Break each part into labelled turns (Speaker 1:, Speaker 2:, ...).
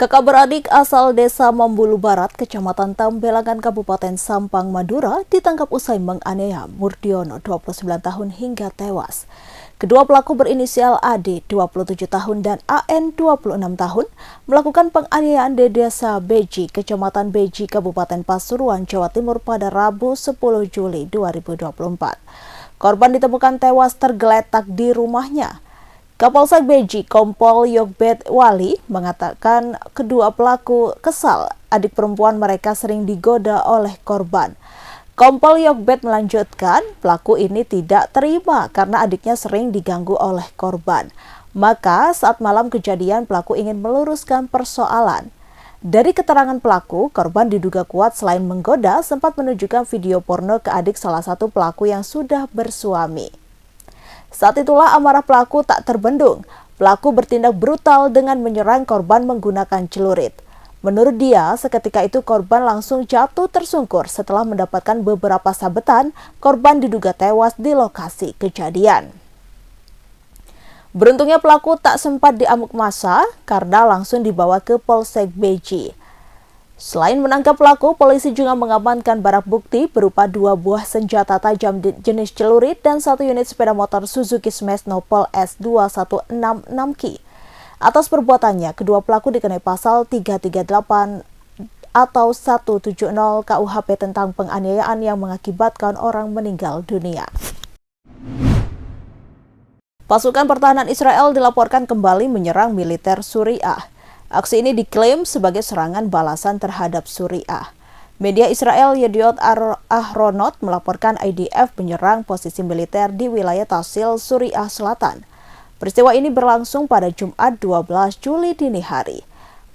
Speaker 1: Kakak beradik asal desa Mambulu Barat, Kecamatan Tambelangan, Kabupaten Sampang, Madura, ditangkap usai menganiaya Murdiono, 29 tahun hingga tewas. Kedua pelaku berinisial AD, 27 tahun, dan AN, 26 tahun, melakukan penganiayaan di desa Beji, Kecamatan Beji, Kabupaten Pasuruan, Jawa Timur pada Rabu 10 Juli 2024. Korban ditemukan tewas tergeletak di rumahnya. Kapolsek Beji, Kompol Yogbet Wali, mengatakan kedua pelaku kesal adik perempuan mereka sering digoda oleh korban. Kompol Yogbet melanjutkan, pelaku ini tidak terima karena adiknya sering diganggu oleh korban. Maka saat malam kejadian pelaku ingin meluruskan persoalan. Dari keterangan pelaku, korban diduga kuat selain menggoda sempat menunjukkan video porno ke adik salah satu pelaku yang sudah bersuami. Saat itulah amarah pelaku tak terbendung. Pelaku bertindak brutal dengan menyerang korban menggunakan celurit. Menurut dia, seketika itu korban langsung jatuh tersungkur setelah mendapatkan beberapa sabetan. Korban diduga tewas di lokasi kejadian. Beruntungnya pelaku tak sempat diamuk massa karena langsung dibawa ke Polsek Beji. Selain menangkap pelaku, polisi juga mengamankan barang bukti berupa 2 buah senjata tajam jenis celurit dan 1 unit sepeda motor Suzuki Smash Nopal S2166Ki. Atas perbuatannya, kedua pelaku dikenai pasal 338 atau 170 KUHP tentang penganiayaan yang mengakibatkan orang meninggal dunia. Pasukan pertahanan Israel dilaporkan kembali menyerang militer Suriah. Aksi ini diklaim sebagai serangan balasan terhadap Suriah. Media Israel Yediot Ahronot melaporkan IDF menyerang posisi militer di wilayah Tasil, Suriah Selatan. Peristiwa ini berlangsung pada Jumat 12 Juli dini hari.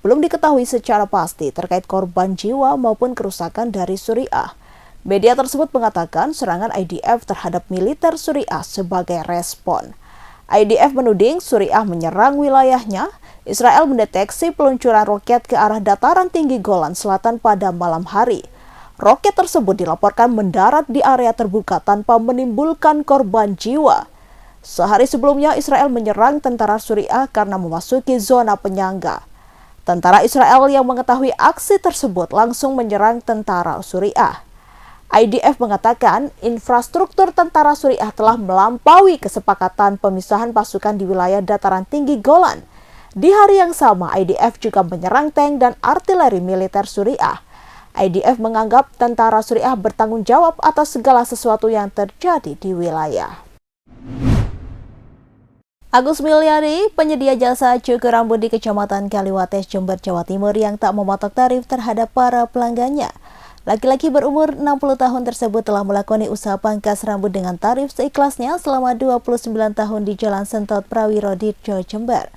Speaker 1: Belum diketahui secara pasti terkait korban jiwa maupun kerusakan dari Suriah. Media tersebut mengatakan serangan IDF terhadap militer Suriah sebagai respon. IDF menuding Suriah menyerang wilayahnya. Israel mendeteksi peluncuran roket ke arah dataran tinggi Golan Selatan pada malam hari. Roket tersebut dilaporkan mendarat di area terbuka tanpa menimbulkan korban jiwa. Sehari sebelumnya Israel menyerang tentara Suriah karena memasuki zona penyangga. Tentara Israel yang mengetahui aksi tersebut langsung menyerang tentara Suriah. IDF mengatakan infrastruktur tentara Suriah telah melampaui kesepakatan pemisahan pasukan di wilayah dataran tinggi Golan. Di hari yang sama, IDF juga menyerang tank dan artileri militer Suriah. IDF menganggap tentara Suriah bertanggung jawab atas segala sesuatu yang terjadi di wilayah. Agus Milyari, penyedia jasa cukur rambut di Kecamatan Kaliwates, Jember, Jawa Timur yang tak mematok tarif terhadap para pelanggannya. Laki-laki berumur 60 tahun tersebut telah melakoni usaha pangkas rambut dengan tarif seikhlasnya selama 29 tahun di Jalan Sentot Prawiroditjo, Jember.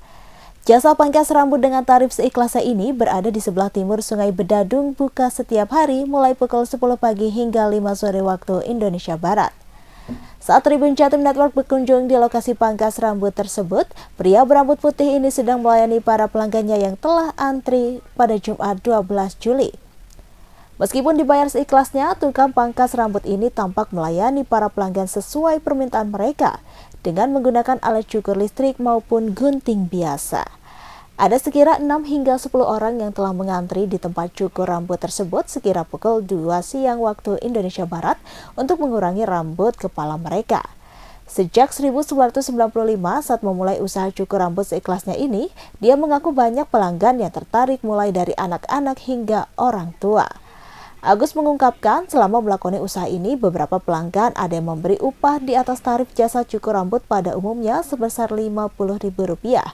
Speaker 1: Jasa pangkas rambut dengan tarif seikhlasnya ini berada di sebelah timur Sungai Bedadung, buka setiap hari mulai pukul 10 pagi hingga 5 sore waktu Indonesia Barat. Saat Tribun Jatim Network berkunjung di lokasi pangkas rambut tersebut, pria berambut putih ini sedang melayani para pelanggannya yang telah antri pada Jumat 12 Juli. Meskipun dibayar seikhlasnya, tukang pangkas rambut ini tampak melayani para pelanggan sesuai permintaan mereka dengan menggunakan alat cukur listrik maupun gunting biasa. Ada sekira 6 hingga 10 orang yang telah mengantri di tempat cukur rambut tersebut sekira pukul 2 siang waktu Indonesia Barat untuk mengurangi rambut kepala mereka. Sejak 1995 saat memulai usaha cukur rambut seikhlasnya ini, dia mengaku banyak pelanggan yang tertarik mulai dari anak-anak hingga orang tua. Agus mengungkapkan selama melakoni usaha ini beberapa pelanggan ada yang memberi upah di atas tarif jasa cukur rambut pada umumnya sebesar Rp50.000.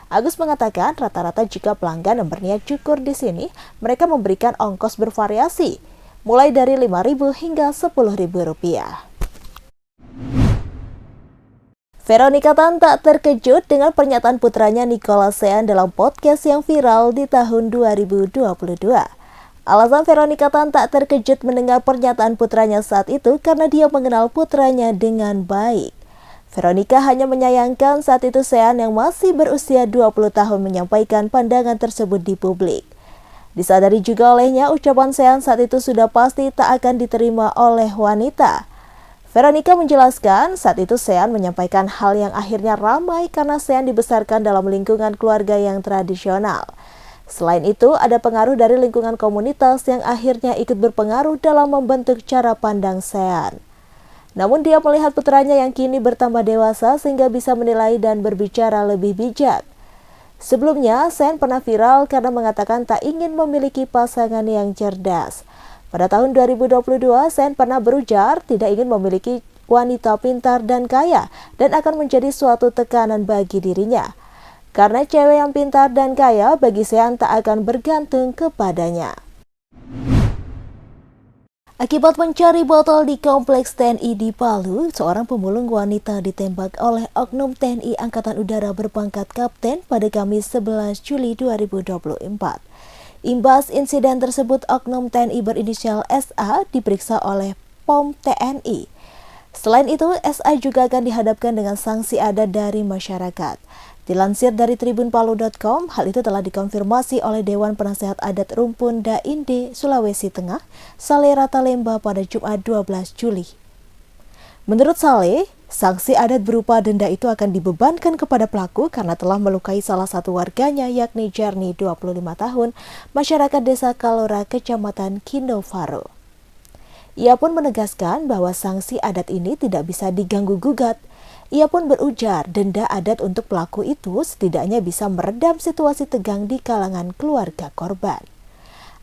Speaker 1: Agus mengatakan rata-rata jika pelanggan yang berniat cukur di sini, mereka memberikan ongkos bervariasi, mulai dari Rp5.000 hingga Rp10.000. Veronica Tan tak terkejut dengan pernyataan putranya Nicholas Sean dalam podcast yang viral di tahun 2022. Alasan Veronica Tan tak terkejut mendengar pernyataan putranya saat itu karena dia mengenal putranya dengan baik. Veronica hanya menyayangkan saat itu Sean yang masih berusia 20 tahun menyampaikan pandangan tersebut di publik. Disadari juga olehnya ucapan Sean saat itu sudah pasti tak akan diterima oleh wanita. Veronica menjelaskan saat itu Sean menyampaikan hal yang akhirnya ramai karena Sean dibesarkan dalam lingkungan keluarga yang tradisional. Selain itu, ada pengaruh dari lingkungan komunitas yang akhirnya ikut berpengaruh dalam membentuk cara pandang Sean. Namun dia melihat putranya yang kini bertambah dewasa sehingga bisa menilai dan berbicara lebih bijak. Sebelumnya, Sean pernah viral karena mengatakan tak ingin memiliki pasangan yang cerdas. Pada tahun 2022, Sean pernah berujar tidak ingin memiliki wanita pintar dan kaya dan akan menjadi suatu tekanan bagi dirinya. Karena cewek yang pintar dan kaya bagi Sean tak akan bergantung kepadanya. Akibat mencari botol di kompleks TNI di Palu, seorang pemulung wanita ditembak oleh oknum TNI Angkatan Udara berpangkat kapten pada Kamis 11 Juli 2024. Imbas insiden tersebut, oknum TNI berinisial SA diperiksa oleh POM TNI. Selain itu, SA juga akan dihadapkan dengan sanksi adat dari masyarakat. Dilansir dari tribunpalu.com, hal itu telah dikonfirmasi oleh Dewan Penasehat Adat Rumpun Dainde, Sulawesi Tengah, Saleh Ratalemba pada Jumat 12 Juli. Menurut Saleh, sanksi adat berupa denda itu akan dibebankan kepada pelaku karena telah melukai salah satu warganya yakni Jarni 25 tahun, masyarakat Desa Kalora, Kecamatan Kinovaro. Ia pun menegaskan bahwa sanksi adat ini tidak bisa diganggu-gugat. Ia pun berujar denda adat untuk pelaku itu setidaknya bisa meredam situasi tegang di kalangan keluarga korban.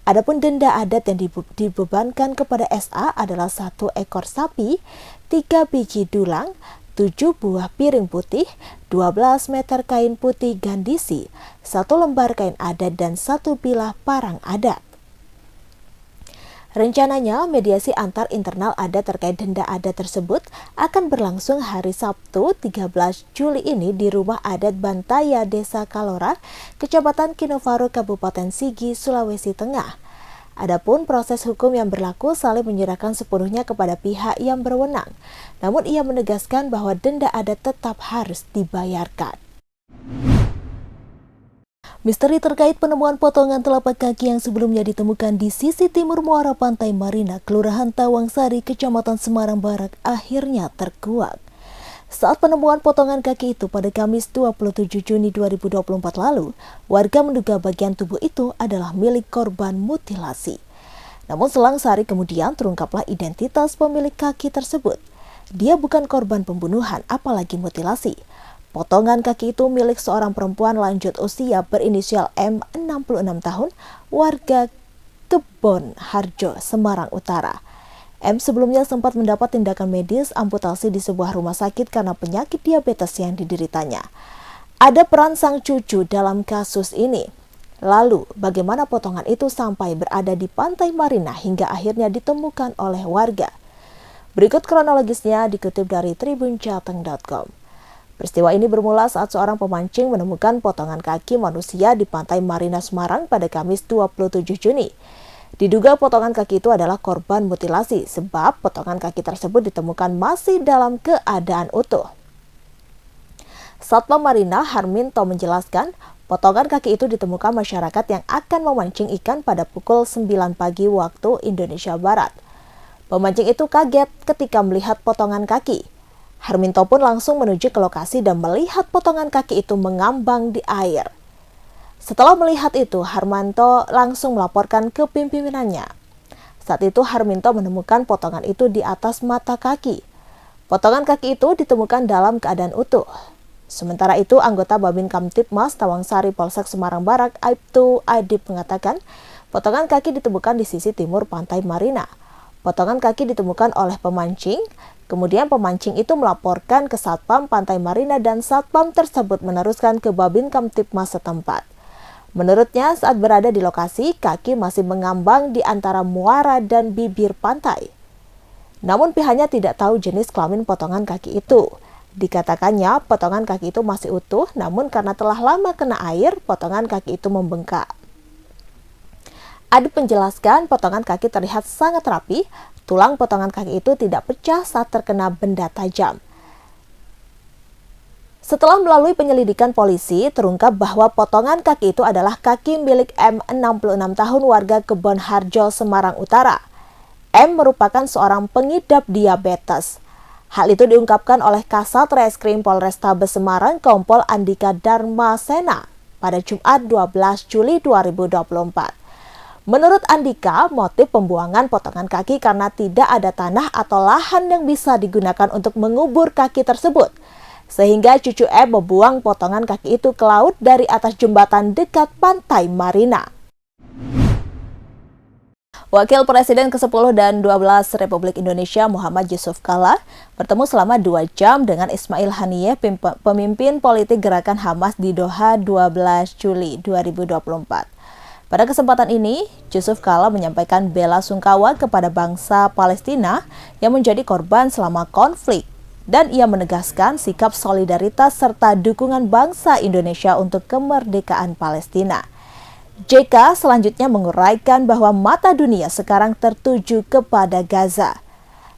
Speaker 1: Adapun denda adat yang dibebankan kepada SA adalah 1 ekor sapi, 3 biji dulang, 7 buah piring putih, 12 meter kain putih gandisi, 1 lembar kain adat dan 1 bilah parang adat. Rencananya, mediasi antar internal adat terkait denda adat tersebut akan berlangsung hari Sabtu 13 Juli ini di Rumah Adat Bantaya, Desa Kalora, Kecamatan Kinovaro, Kabupaten Sigi, Sulawesi Tengah. Adapun proses hukum yang berlaku, Saleh menyerahkan sepenuhnya kepada pihak yang berwenang. Namun ia menegaskan bahwa denda adat tetap harus dibayarkan. Misteri terkait penemuan potongan telapak kaki yang sebelumnya ditemukan di sisi timur muara Pantai Marina, Kelurahan Tawangsari, Kecamatan Semarang Barat, akhirnya terkuak. Saat penemuan potongan kaki itu pada Kamis 27 Juni 2024 lalu, warga menduga bagian tubuh itu adalah milik korban mutilasi. Namun selang sehari kemudian terungkaplah identitas pemilik kaki tersebut. Dia bukan korban pembunuhan, apalagi mutilasi. Potongan kaki itu milik seorang perempuan lanjut usia berinisial M, 66 tahun, warga Kebon Harjo, Semarang Utara. M sebelumnya sempat mendapat tindakan medis amputasi di sebuah rumah sakit karena penyakit diabetes yang dideritanya. Ada peran sang cucu dalam kasus ini. Lalu, bagaimana potongan itu sampai berada di Pantai Marina hingga akhirnya ditemukan oleh warga? Berikut kronologisnya dikutip dari tribunjateng.com. Peristiwa ini bermula saat seorang pemancing menemukan potongan kaki manusia di Pantai Marina Semarang pada Kamis 27 Juni. Diduga potongan kaki itu adalah korban mutilasi sebab potongan kaki tersebut ditemukan masih dalam keadaan utuh. Satpam Marina Harminto menjelaskan, potongan kaki itu ditemukan masyarakat yang akan memancing ikan pada pukul 9 pagi waktu Indonesia Barat. Pemancing itu kaget ketika melihat potongan kaki. Harminto pun langsung menuju ke lokasi dan melihat potongan kaki itu mengambang di air. Setelah melihat itu, Harmanto langsung melaporkan ke pimpinannya. Saat itu Harminto menemukan potongan itu di atas mata kaki. Potongan kaki itu ditemukan dalam keadaan utuh. Sementara itu, anggota Babin Kamtibmas Tawangsari Polsek Semarang Barat, Aibtu Adib mengatakan, potongan kaki ditemukan di sisi timur Pantai Marina. Potongan kaki ditemukan oleh pemancing. Kemudian pemancing itu melaporkan ke Satpam Pantai Marina dan Satpam tersebut meneruskan ke Babin Kamtibmas setempat. Menurutnya, saat berada di lokasi, kaki masih mengambang di antara muara dan bibir pantai. Namun pihaknya tidak tahu jenis kelamin potongan kaki itu. Dikatakannya, potongan kaki itu masih utuh, namun karena telah lama kena air, potongan kaki itu membengkak. Adib menjelaskan, potongan kaki terlihat sangat rapi, tulang potongan kaki itu tidak pecah saat terkena benda tajam. Setelah melalui penyelidikan polisi, terungkap bahwa potongan kaki itu adalah kaki milik M, 66 tahun, warga Kebon Harjo, Semarang Utara. M merupakan seorang pengidap diabetes. Hal itu diungkapkan oleh Kasat Reskrim Polrestabes Semarang, Kompol Andika Dharmasena. pada Jumat 12 Juli 2024. Menurut Andika, motif pembuangan potongan kaki karena tidak ada tanah atau lahan yang bisa digunakan untuk mengubur kaki tersebut. Sehingga cucu E membuang potongan kaki itu ke laut dari atas jembatan dekat pantai Marina. Wakil Presiden ke-10 dan 12 Republik Indonesia Muhammad Yusuf Kalla bertemu selama 2 jam dengan Ismail Haniyeh, pemimpin politik gerakan Hamas di Doha 12 Juli 2024. Pada kesempatan ini, Yusuf Kalla menyampaikan bela sungkawa kepada bangsa Palestina yang menjadi korban selama konflik, dan ia menegaskan sikap solidaritas serta dukungan bangsa Indonesia untuk kemerdekaan Palestina. JK selanjutnya menguraikan bahwa mata dunia sekarang tertuju kepada Gaza.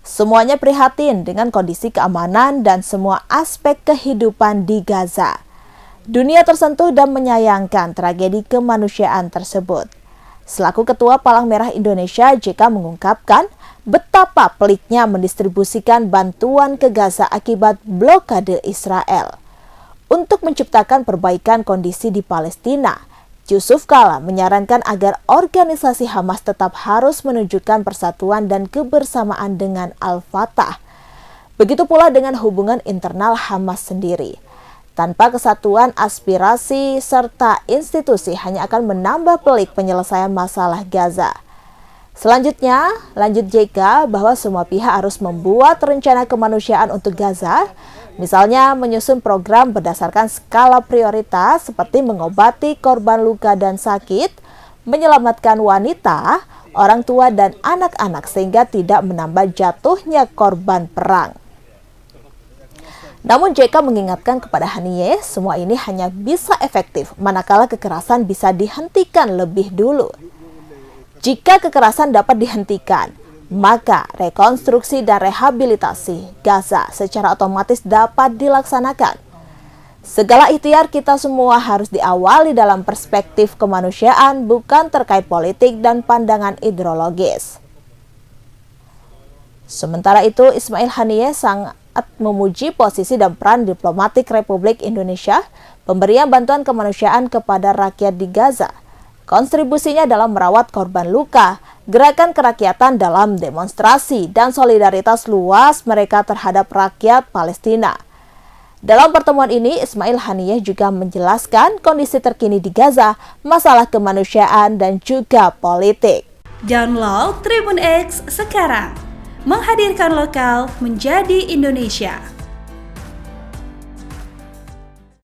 Speaker 1: Semuanya prihatin dengan kondisi keamanan dan semua aspek kehidupan di Gaza. Dunia tersentuh dan menyayangkan tragedi kemanusiaan tersebut. Selaku Ketua Palang Merah Indonesia, JK mengungkapkan betapa peliknya mendistribusikan bantuan ke Gaza akibat blokade Israel. Untuk menciptakan perbaikan kondisi di Palestina, Yusuf Kalla menyarankan agar organisasi Hamas tetap harus menunjukkan persatuan dan kebersamaan dengan Al-Fatah. Begitu pula dengan hubungan internal Hamas sendiri. Tanpa kesatuan aspirasi serta institusi hanya akan menambah pelik penyelesaian masalah Gaza. Selanjutnya, lanjut JK bahwa semua pihak harus membuat rencana kemanusiaan untuk Gaza, misalnya menyusun program berdasarkan skala prioritas seperti mengobati korban luka dan sakit, menyelamatkan wanita, orang tua dan anak-anak sehingga tidak menambah jatuhnya korban perang. Namun JK mengingatkan kepada Haniyeh, semua ini hanya bisa efektif manakala kekerasan bisa dihentikan lebih dulu. Jika kekerasan dapat dihentikan, maka rekonstruksi dan rehabilitasi Gaza secara otomatis dapat dilaksanakan. Segala ikhtiar kita semua harus diawali dalam perspektif kemanusiaan, bukan terkait politik dan pandangan ideologis. Sementara itu, Ismail Haniyeh sangat memuji posisi dan peran diplomatik Republik Indonesia pemberian bantuan kemanusiaan kepada rakyat di Gaza. Kontribusinya dalam merawat korban luka, gerakan kerakyatan dalam demonstrasi, dan solidaritas luas mereka terhadap rakyat Palestina. Dalam pertemuan ini, Ismail Haniyeh juga menjelaskan kondisi terkini di Gaza, masalah kemanusiaan, dan juga politik.
Speaker 2: Download Tribun X sekarang, menghadirkan lokal menjadi Indonesia.